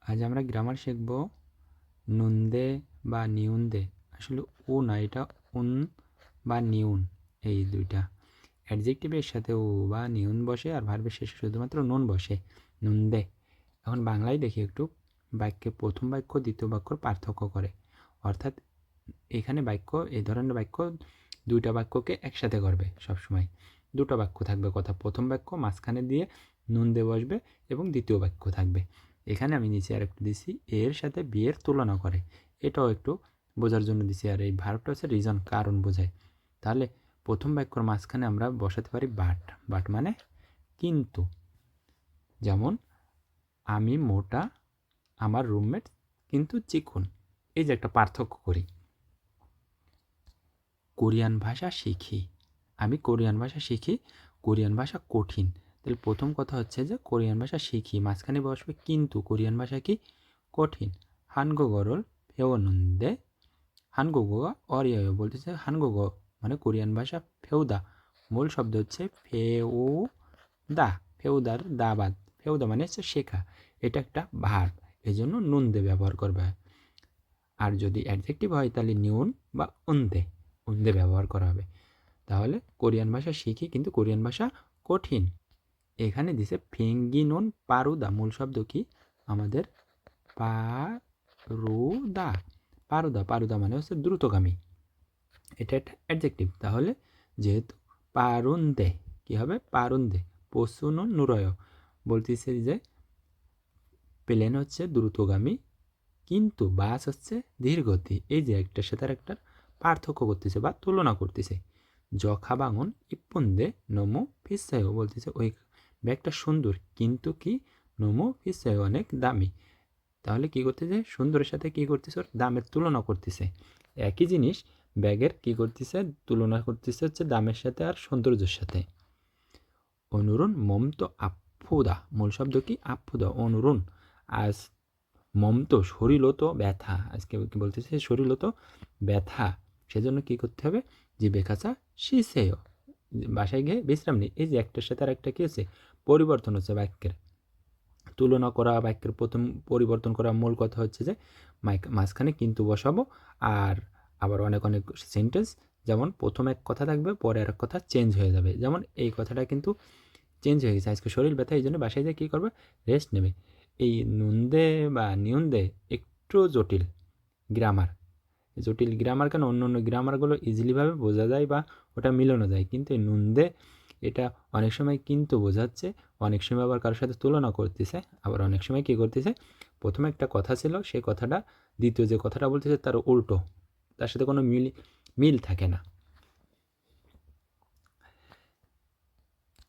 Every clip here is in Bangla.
আজ আমরা গ্রামার শিখব নুন্দে বা নিউন্দে। আসলে ও না, এটা উন বা নিউন, এই দুইটা অ্যাডজেক্টিভের সাথে ও বা নিউন বসে আর ভার্বের শেষে শুধুমাত্র নুন বসে, নুন্দে। এখন বাংলায় দেখি একটু, বাক্যে প্রথম বাক্য দ্বিতীয় বাক্যর পার্থক্য করে। অর্থাৎ এখানে বাক্য, এই ধরনের বাক্য দুইটা বাক্যকে একসাথে করবে সবসময়। দুটো বাক্য থাকবে কথা, প্রথম বাক্য মাঝখানে দিয়ে নুন দিয়ে বসবে এবং দ্বিতীয় বাক্য থাকবে। এখানে আমি নিচে আর একটু দিছি এর সাথে বিয়ের তুলনা করে, এটাও একটু বোঝার জন্য দিছি। আর এই ভার্বটা হচ্ছে রিজন, কারণ বোঝায়। তাহলে প্রথম বাক্যর মাঝখানে আমরা বসাতে পারি বাট। বাট মানে কিন্তু। যেমন আমি মোটা, আমার রুমমেট কিন্তু চিকন। এই যে একটা পার্থক্য করি। কোরিয়ান ভাষা শিখি, আমি কোরিয়ান ভাষা শিখি, কোরিয়ান ভাষা কঠিন। তাহলে প্রথম কথা হচ্ছে যে কোরিয়ান ভাষা শিখি, মাঝখানে বসবে কিন্তু, কোরিয়ান ভাষা কি কঠিন। হানগোগরল ফেওনন্দে, হানগোগোয়া অরিয়ায় বলতেছে হানগোগো মানে কোরিয়ান ভাষা ফেউদা, মূল শব্দ হচ্ছে ফেউদা, ফেউদার দাবাদ, ফেউদা মানে হচ্ছে শেখা, এটা একটা ভার্ব, এই জন্য নুন দে ব্যবহার করবে। আর যদি অ্যাডজেক্টিভ হয় তাহলে নিউন বা উন্দে, উন্দে ব্যবহার করা হবে। তাহলে কোরিয়ান ভাষা শিখি কিন্তু কোরিয়ান ভাষা কঠিন। এখানে দিছে ফেঙ্গিনুন পারুদা, মূল শব্দ কি আমাদের পারুদা, পারুদা, পারুদা মানে হচ্ছে দ্রুতগামী, এটা একটা অ্যাডজেক্টিভ। তাহলে যেহেতু পারুন্দে কি হবে, পারুন্দে। পশুনুন নুরয় বলতেছে যে প্লেন হচ্ছে দ্রুতগামী কিন্তু বাস হচ্ছে ধীরগতি। এই যে একটার সাথে আর একটার পার্থক্য করতেছে বা তুলনা করতেছে। যখাবাঙন ইপুন্দে নমো ফিসায়ও বলতেছে ওই ব্যাগটা সুন্দর কিন্তু কি নমো ফিসায় অনেক দামি। তাহলে কি করতেছে, সুন্দরের সাথে কি করতেছে, ওর দামের তুলনা করতেছে। একই জিনিস ব্যাগের কি করতেছে, তুলনা করতেছে হচ্ছে দামের সাথে আর সৌন্দর্যের সাথে। অনুরণ মমতো আফুদা, মূল শব্দ কি আফুদা, অনুরণ। আজ মমতো শরীরও তো ব্যথা, আজকে কি বলতেছে শরীরও তো ব্যথা, সেজন্য কি করতে হবে, যে বেখাচা শিসেও, বাসায় গিয়ে বিশ্রাম নেই। এই যে একটার সাথে আর একটা কি হচ্ছে, পরিবর্তন হচ্ছে বাক্যের। তুলনা করা, বাক্যের প্রথম পরিবর্তন করা, মূল কথা হচ্ছে যে মাঝখানে কিন্তু বসাবো। আর আবার অনেক অনেক সেন্টেন্স, যেমন প্রথম এক কথা থাকবে পরে আর এক কথা চেঞ্জ হয়ে যাবে। যেমন এই কথাটা কিন্তু চেঞ্জ হয়ে গেছে, আজকে শরীর ব্যথা, এই জন্য বাসায় যেয়ে কী করবে, রেস্ট নেবে। এই নুন্দে বা নিউন্দে একটু জটিল গ্রামার, জটিল গ্রামার কেন, অন্য অন্য গ্রামারগুলো ইজিলিভাবে বোঝা যায় বা ওটা মিলানো যায়, কিন্তু এই নুন্দে এটা অনেক সময় কিন্তু বোঝাচ্ছে, অনেক সময় আবার কারোর সাথে তুলনা করতেছে, আবার অনেক সময় কী করতেছে, প্রথমে একটা কথা ছিল সেই কথাটা দ্বিতীয় যে কথাটা বলতেছে তার উল্টো, তার সাথে কোনো মিল থাকে না।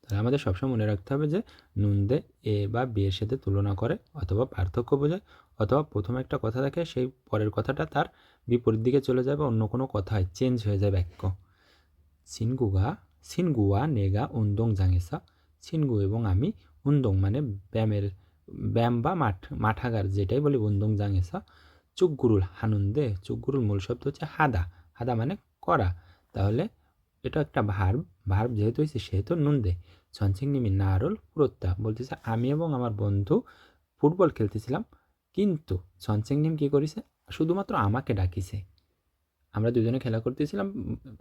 তাহলে আমাদের সবসময় মনে রাখতে হবে যে নুন দে এ বা বি এর সাথে তুলনা করে অথবা পার্থক্য বোঝায়, অথবা প্রথমে একটা কথা থাকে সেই পরের কথাটা তার বিপরীত দিকে চলে যাবে, অন্য কোনো কথায় চেঞ্জ হয়ে যায় বাক্য। সিনগুয়া নেগা উন্দং জাঙেসা, সিনগু এবং আমি, উন্দং মানে ব্যায়াম বা মাঠাগার যেটাই বলি, উন্দং জাঙেসা। চুকগুরুল হানুন্দে, চুকগুরুল মূল শব্দ হচ্ছে হাদা, হাদা মানে করা। তাহলে এটা একটা ভার্ব যেহেতু হয়েছে সেহেতু নুন দে। ছনছিংনিমি নারল পুরোত্তা বলতেছে আমি এবং আমার বন্ধু ফুটবল খেলতেছিলাম কিন্তু ছনছিংনিম কী করেছে, শুধুমাত্র আমাকে ডাকিছে। আমরা দুজনে খেলা করতেছিলাম,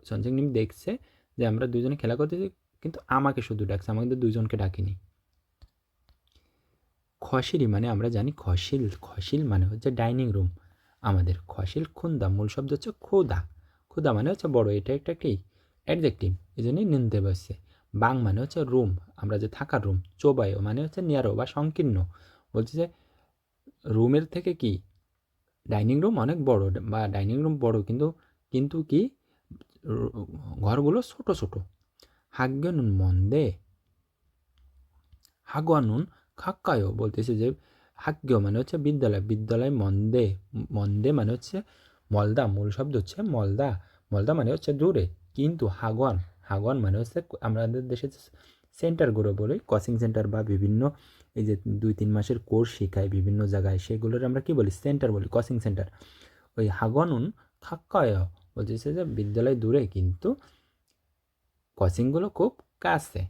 ছনছিংনিম দেখছে যে আমরা দুজনে খেলা করতেছি কিন্তু আমাকে শুধু ডাকছে, আমাদের দুজনকে ডাকিনি। খসিরি মানে আমরা জানি খসিল, খসিল মানে হচ্ছে ডাইনিং রুম আমাদের। খসিল খুন্দা, মূল শব্দ হচ্ছে খোদা, খোদা মানে হচ্ছে বড়, এটা একটা কি অ্যাডজেক্টিভ, এই জন্যই নিন্দে বসছে। বাং মানে হচ্ছে রুম, আমরা যে থাকার রুম। চোবায়ও মানে হচ্ছে ন্যারো বা সংকীর্ণ, বলছে যে রুমের থেকে কি ডাইনিং রুম অনেক বড়, বা ডাইনিং রুম বড় কিন্তু কিন্তু কি ঘরগুলো ছোট ছোট। হাগ্য নুন মন্দে, হাগুয়া নুন খাক্কায়ও বলতেছে যে হাগ্য মানে হচ্ছে বিদ্যালয়, বিদ্যালয় মন্দে, মন্দে মানে হচ্ছে মলদা, মূল শব্দ হচ্ছে মলদা, মলদা মানে হচ্ছে দূরে। কিন্তু হাগওয়ান, হাগওয়ান মানে হচ্ছে আমাদের দেশে সেন্টারগুলো বলি, কোচিং সেন্টার বা বিভিন্ন এই যে 2-3 মাসের কোর্স শেখায় বিভিন্ন জায়গায়, সেগুলোর আমরা কি বলি, সেন্টার বলি, কোচিং সেন্টার। ওই হাগওয়ানুন খাক্কায় বলতেছে যে বিদ্যালয় দূরে কিন্তু কোচিংগুলো খুব কাছে।